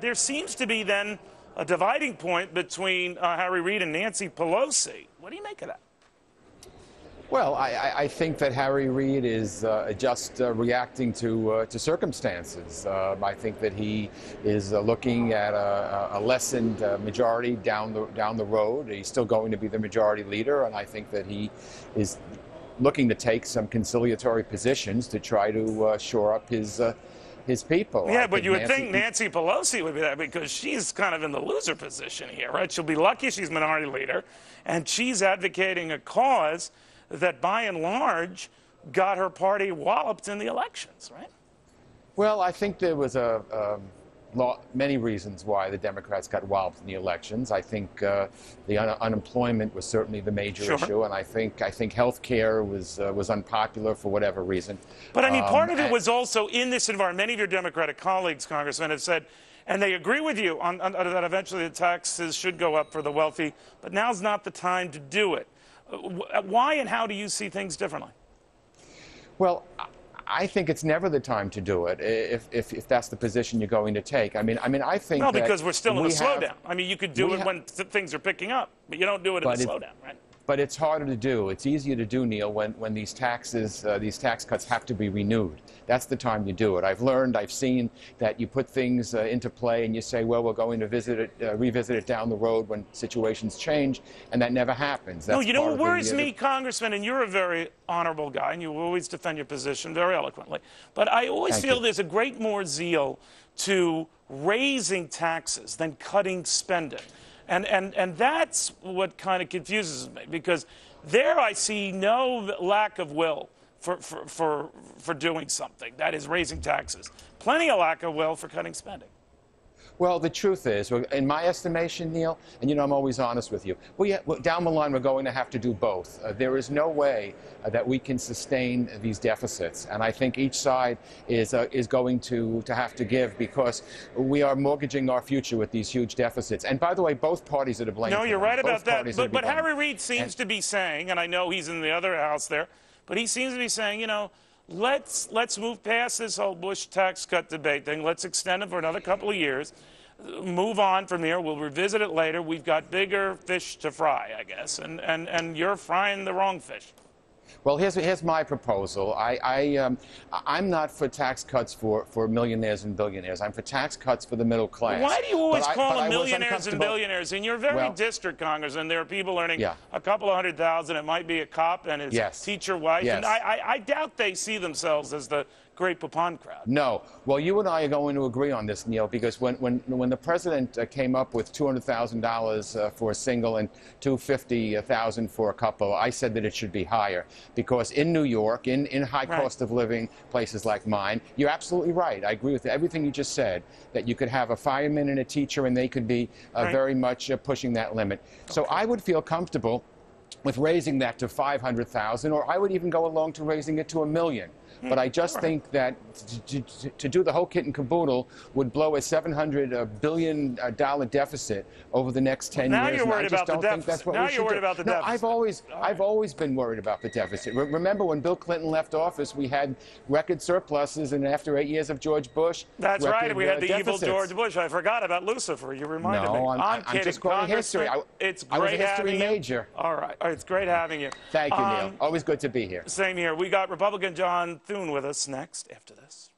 There seems to be then a dividing point between Harry Reid and Nancy Pelosi. What do you make of that? Well, I think that Harry Reid is just reacting to circumstances. I think that he is looking at a lessened majority down the road. He's still going to be the majority leader, and I think that he is looking to take some conciliatory positions to try to shore up his people. Yeah, but you would think Nancy Pelosi would be that, because she's kind of in the loser position here, right? She'll be lucky she's minority leader, and she's advocating a cause that by and large got her party walloped in the elections, right? Well, I think there was many reasons why the Democrats got walloped in the elections. I think the unemployment was certainly the major issue, and I think health care was unpopular for whatever reason. But I mean, part of it was also in this environment. Many of your Democratic colleagues, Congressman, have said, and they agree with you on that eventually the taxes should go up for the wealthy, but now's not the time to do it. Why and how do you see things differently? Well, I think it's never the time to do it if that's the position you're going to take. I mean, I think no, because we're still in a slowdown. I mean, you could do it when things are picking up, but you don't do it in a slowdown, right? But it's harder to do. It's easier to do, Neil, when these tax cuts have to be renewed. That's the time you do it. I've seen that you put things into play and you say, well, we're going to revisit it down the road when situations change, and that never happens. That's you know what worries me, Congressman, and you're a very honorable guy, and you always defend your position very eloquently, but I always feel there's a great more zeal to raising taxes than cutting spending. And that's what kind of confuses me, because there I see no lack of will for doing something. That is raising taxes. Plenty of lack of will for cutting spending. Well, the truth is, in my estimation, Neil, and you know I'm always honest with you, down the line we're going to have to do both. There is no way that we can sustain these deficits, and I think each side is going to have to give, because we are mortgaging our future with these huge deficits. And by the way, both parties are to blame. No, you're right about that. But Harry Harry Reid seems to be saying, and I know he's in the other house there, but he seems to be saying, you know, let's move past this whole Bush tax cut debate thing. Let's extend it for another couple of years. Move on from here. We'll revisit it later. We've got bigger fish to fry, I guess, and you're frying the wrong fish. Well, here's my proposal. I'm not for tax cuts for millionaires and billionaires. I'm for tax cuts for the middle class. Why do you always call them millionaires and billionaires? In your very district, Congressman, there are people earning a couple of $100,000. It might be a cop and his teacher wife. And I doubt they see themselves as the great Papon crowd. No. Well, you and I are going to agree on this, Neil, because when the president came up with $200,000 for a single and $250,000 for a couple, I said that it should be higher, because in New York, in high cost of living places like mine, you're absolutely right. I agree with everything you just said, that you could have a fireman and a teacher, and they could be very much pushing that limit. So I would feel comfortable with raising that to $500,000, or I would even go along to raising it to $1 million. But I just think that to do the whole kit and caboodle would blow a $700 billion deficit over the next 10 years. Now you're worried about the deficit. Now you're worried about the deficit. I've always been worried about the deficit. Remember when Bill Clinton left office, we had record surpluses, and after 8 years of George Bush, that's right. We had the evil George Bush. I forgot about Lucifer. You reminded me. I'm kidding. Just quoting history. It's great I was a history major. All right. It's great having you. Thank you, Neil. Always good to be here. Same here. We got Republican John Thune with us next after this.